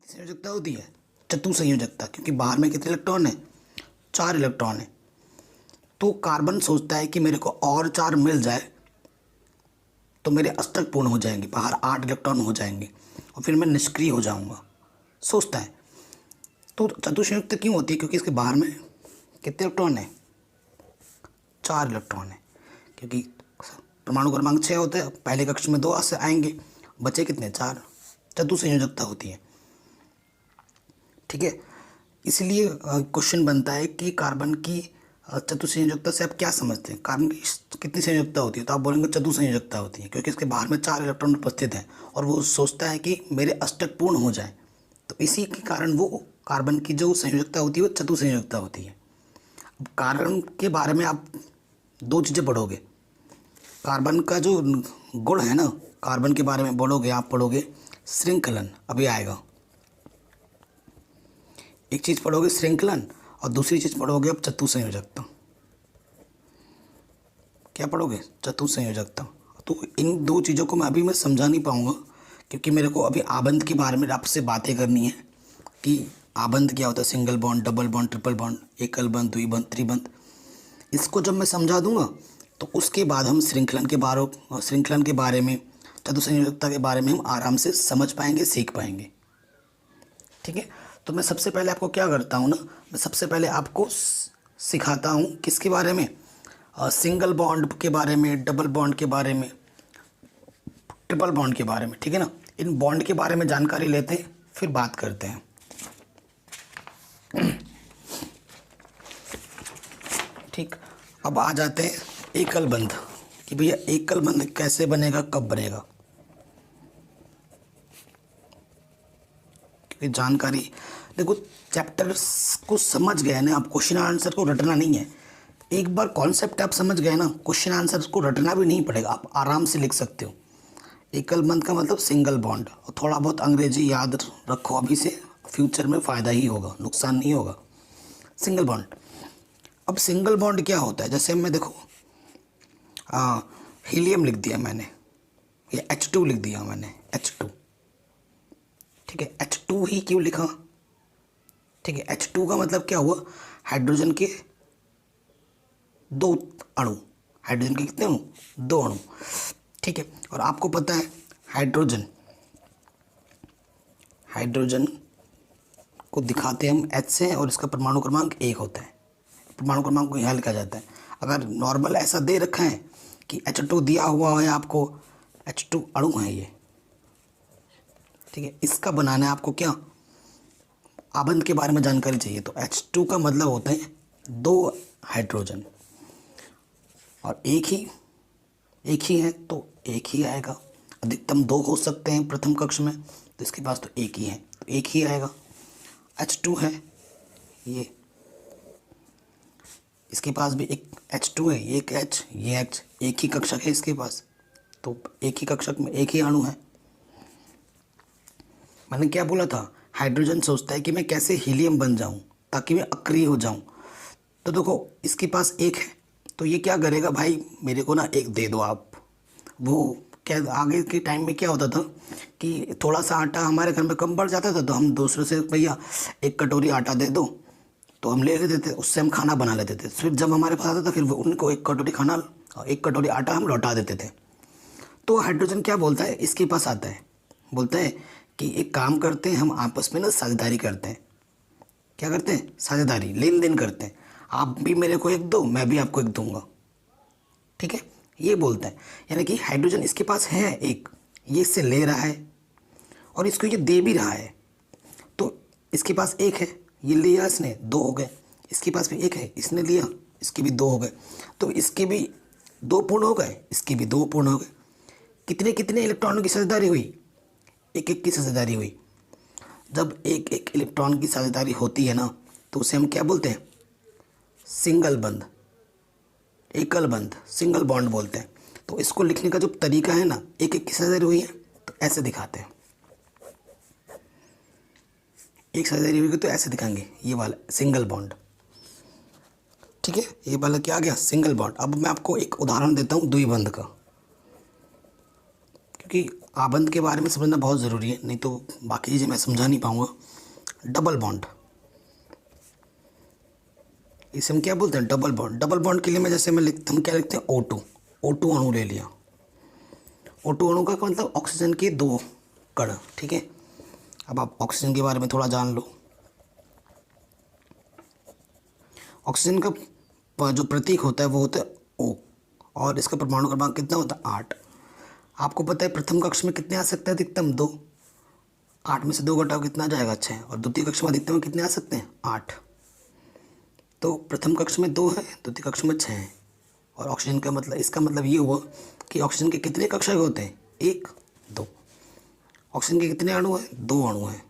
संयोजकता होती है चतुसंयोजकता, क्योंकि बाहर में कितने इलेक्ट्रॉन है, 4 इलेक्ट्रॉन है। तो कार्बन सोचता है कि मेरे को और 4 मिल जाए तो मेरे अष्टक पूर्ण हो जाएंगे, बाहर 8 इलेक्ट्रॉन हो जाएंगे और फिर मैं निष्क्रिय हो जाऊंगा, सोचता है। तो चतुसंयुक्त क्यों होती है, क्योंकि इसके बाहर में कितने इलेक्ट्रॉन है, 4 इलेक्ट्रॉन है। क्योंकि परमाणु क्रमांक 6 होते हैं, पहले कक्ष में 2 से आएंगे, बचे कितने, 4। चतुसंयोजकता होती है, ठीक है। इसलिए क्वेश्चन बनता है कि कार्बन की चतुसंयोजकता से आप क्या समझते हैं, कार्बन की कितनी संयोजकता होती है, तो आप बोलेंगे चतुसंयोजकता होती है, क्योंकि इसके बाहर में 4 इलेक्ट्रॉन उपस्थित हैं और वो सोचता है कि मेरे अष्टक पूर्ण हो जाए। तो इसी के कारण वो कार्बन की जो संयोजकता होती है वो चतुसंयोजकता होती है। अब कार्बन के बारे में आप 2 चीज़ें पढ़ोगे, कार्बन का जो गुण है ना, कार्बन के बारे में बोलोगे, आप पढ़ोगे श्रृंखलन, अभी आएगा। एक चीज़ पढ़ोगे श्रृंखलन और दूसरी चीज़ पढ़ोगे अब चतुसंयोजकता। क्या पढ़ोगे, चतुसंयोजकता। तो इन 2 चीज़ों को मैं समझा नहीं पाऊँगा, क्योंकि मेरे को अभी आबंध के बारे में आपसे बातें करनी है कि आबंध क्या होता है, single bond, double bond, triple bond, एकल बंध, द्विबंध, त्रिबंध। इसको जब मैं समझा दूंगा तो उसके बाद हम श्रृंखलन के बारे में, चतुसंयोजकता के बारे में हम आराम से समझ पाएंगे, सीख पाएंगे, ठीक है। तो मैं सबसे पहले आपको क्या करता हूँ ना, मैं सबसे पहले आपको सिखाता हूँ किसके बारे में, सिंगल बॉन्ड के बारे में, डबल बॉन्ड के बारे में, ट्रिपल बॉन्ड के बारे में, ठीक है ना। इन बॉन्ड के बारे में जानकारी लेते हैं, फिर बात करते हैं। ठीक, अब आ जाते हैं एकल बंध कि भैया एकल बंध कैसे बनेगा, कब बनेगा। क्योंकि जानकारी देखो, चैप्टर को समझ गए ना आप, क्वेश्चन आंसर को रटना नहीं है। एक बार कॉन्सेप्ट आप समझ गए ना, क्वेश्चन आंसर को रटना भी नहीं पड़ेगा, आप आराम से लिख सकते हो। एकल बंध का मतलब सिंगल बॉन्ड, और थोड़ा बहुत अंग्रेजी याद रखो अभी से, फ्यूचर में फ़ायदा ही होगा, नुकसान नहीं होगा। सिंगल बॉन्ड, अब सिंगल बॉन्ड क्या होता है, जैसे मैं देखो हीलियम लिख दिया मैंने, या H2 लिख दिया मैंने, H2, ठीक है। H2 ही क्यों लिखा, ठीक है। H2 का मतलब क्या हुआ, हाइड्रोजन के 2 अणु, हाइड्रोजन के कितने अणु, 2 अणु, ठीक है। और आपको पता है हाइड्रोजन को दिखाते हम H से, और इसका परमाणु क्रमांक 1 होता है, परमाणु क्रमांक को यहाँ लिखा जाता है। अगर नॉर्मल ऐसा दे रखा है कि H2 दिया हुआ है आपको, H2 अणु है ये, ठीक है। इसका बनाना है आपको क्या, आबंध के बारे में जानकारी चाहिए। तो H2 का मतलब होता है 2 हाइड्रोजन, और एक ही है तो एक ही आएगा। अधिकतम 2 हो सकते हैं प्रथम कक्ष में, तो इसके पास तो एक ही है, तो एक ही आएगा। H2 है ये, इसके पास भी एक H2 है, एक H, ये H, एक ही कक्षक है इसके पास, तो एक ही कक्षक में एक ही अणु है। मैंने क्या बोला था, हाइड्रोजन सोचता है कि मैं कैसे हीलियम बन जाऊं ताकि मैं अक्रिय हो जाऊं। तो देखो इसके पास एक है, तो ये क्या करेगा, भाई मेरे को ना एक दे दो आप। वो क्या, आगे के टाइम में क्या होता था कि थोड़ा सा आटा हमारे घर में कम पड़ जाता था, तो हम दूसरे से भैया 1 कटोरी आटा दे दो, तो हम ले लेते थे, उससे हम खाना बना लेते थे। फिर जब हमारे पास आता था, फिर वो उनको 1 कटोरी खाना और 1 कटोरी आटा हम लौटा देते थे। तो हाइड्रोजन क्या बोलता है, इसके पास आता है, बोलता है कि एक काम करते हैं, हम आपस में ना साझेदारी करते हैं। क्या करते हैं, साझेदारी, लेन देन करते हैं, आप भी मेरे को 1 दो, मैं भी आपको 1 दूंगा, ठीक है। ये बोलता है, यानी कि हाइड्रोजन इसके पास है एक, ये इससे ले रहा है और इसको ये दे भी रहा है। तो इसके पास 1 है, ये लिया इसने, 2 हो गए। इसके पास भी 1 है, इसने लिया, इसके भी 2 हो गए। तो इसके भी 2 पूर्ण हो गए, इसके भी 2 पूर्ण हो गए। कितने कितने इलेक्ट्रॉनों की साझेदारी हुई, 1-1 की साझेदारी हुई। जब 1-1 इलेक्ट्रॉन की साझेदारी होती है ना, तो उसे हम क्या बोलते हैं, सिंगल बंध, एकल बंध, सिंगल बॉन्ड बोलते हैं। तो इसको लिखने का जो तरीका है ना, 1-1 की साझेदारी हुई है तो ऐसे दिखाते हैं, एक साझेदारी हुई तो ऐसे दिखाएंगे, ये वाला सिंगल बॉन्ड, ठीक है। ये वाला क्या आ गया, सिंगल बॉन्ड। अब मैं आपको एक उदाहरण देता हूँ द्विबंध का, क्योंकि आबंध के बारे में समझना बहुत ज़रूरी है, नहीं तो बाकी चीज़ें मैं समझा नहीं पाऊँगा। डबल बॉन्ड, इसे हम क्या बोलते हैं? Double bond. डबल बॉन्ड के लिए मैं जैसे हम क्या लिखते हैं? O2। O2 अणु ले लिया। O2 अणु का मतलब ऑक्सीजन के 2 कण, ठीक है। अब आप ऑक्सीजन के बारे में थोड़ा जान लो। ऑक्सीजन का जो प्रतीक होता है वो होता है O, और इसका परमाणु क्रमांक कितना होता है? 8। आपको पता है प्रथम कक्ष में कितने आ सकते हैं? अधिकतम 2। 8 में से 2 घटाओ कितना आ जाएगा? 6। और द्वितीय कक्ष में अधिकतम कितने आ सकते हैं? 8। तो प्रथम कक्ष में 2 है, द्वितीय कक्ष में 6 है। और ऑक्सीजन का मतलब, इसका मतलब ये हुआ कि ऑक्सीजन के कितने कक्षक होते हैं? 1, 2। ऑक्सीजन के कितने अणु हैं? 2 अणु हैं।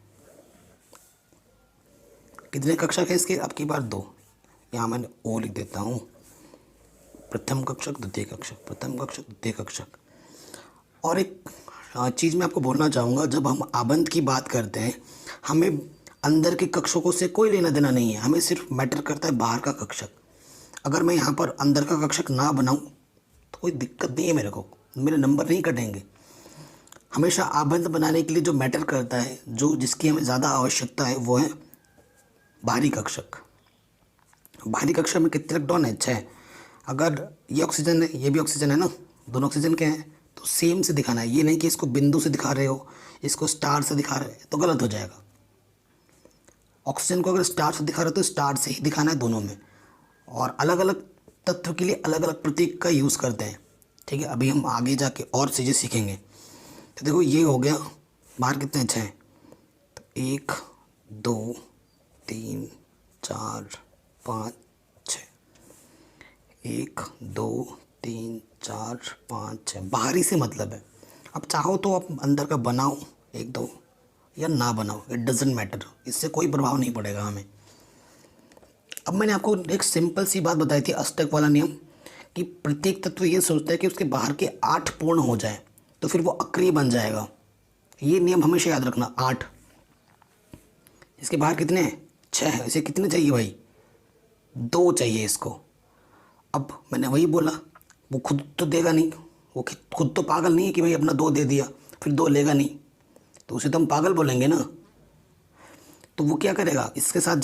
कितने कक्षक हैं इसके? अब की बार 2। यहाँ मैंने O लिख देता हूँ। प्रथम कक्षक, द्वितीय कक्षक, प्रथम कक्षक, द्वितीय कक्षक। और एक चीज़ मैं आपको बोलना चाहूँगा, जब हम आबंध की बात करते हैं, हमें अंदर के कक्षकों से कोई लेना देना नहीं है, हमें सिर्फ मैटर करता है बाहर का कक्षक। अगर मैं यहाँ पर अंदर का कक्षक ना बनाऊँ तो कोई दिक्कत नहीं है मेरे को, मेरे नंबर नहीं कटेंगे। हमेशा आबंध बनाने के लिए जो मैटर करता है, जो जिसकी हमें ज़्यादा आवश्यकता है, वो है बाहरी कक्षक। बाहरी कक्षक में कितने इलेक्ट्रॉन है? 6। अगर ये ऑक्सीजन है, ये भी ऑक्सीजन है ना, दोनों ऑक्सीजन के हैं, तो सेम से दिखाना है। ये नहीं कि इसको बिंदु से दिखा रहे हो, इसको स्टार से दिखा रहे हो, तो गलत हो जाएगा। ऑक्सीजन को अगर स्टार से दिखा रहे हो तो स्टार से ही दिखाना है दोनों में। और अलग अलग तत्व के लिए अलग अलग प्रतीक का यूज़ करते हैं, ठीक है। अभी हम आगे जाके और चीज़ें सीखेंगे। तो देखो ये हो गया, बाहर कितने? 6। तो 1, 2, 3, 4, 5, 6। 1, 2, 3, 4, 5, 6। बाहरी से मतलब है। अब चाहो तो आप अंदर का बनाओ 1, 2, या ना बनाओ, इट डजेंट मैटर, इससे कोई प्रभाव नहीं पड़ेगा हमें। अब मैंने आपको एक सिंपल सी बात बताई थी, अष्टक वाला नियम, कि प्रत्येक तत्व ये सोचता है कि उसके बाहर के 8 पूर्ण हो जाए तो फिर वो अक्रिय बन जाएगा। ये नियम हमेशा याद रखना। 8, इसके बाहर कितने हैं? 6 है। इसे कितने चाहिए भाई? 2 चाहिए इसको। अब मैंने वही बोला, वो खुद तो देगा नहीं, वो खुद तो पागल नहीं है कि भाई अपना 2 दे दिया फिर 2 लेगा नहीं, तो उसे तो हम पागल बोलेंगे ना। तो वो क्या करेगा? इसके साथ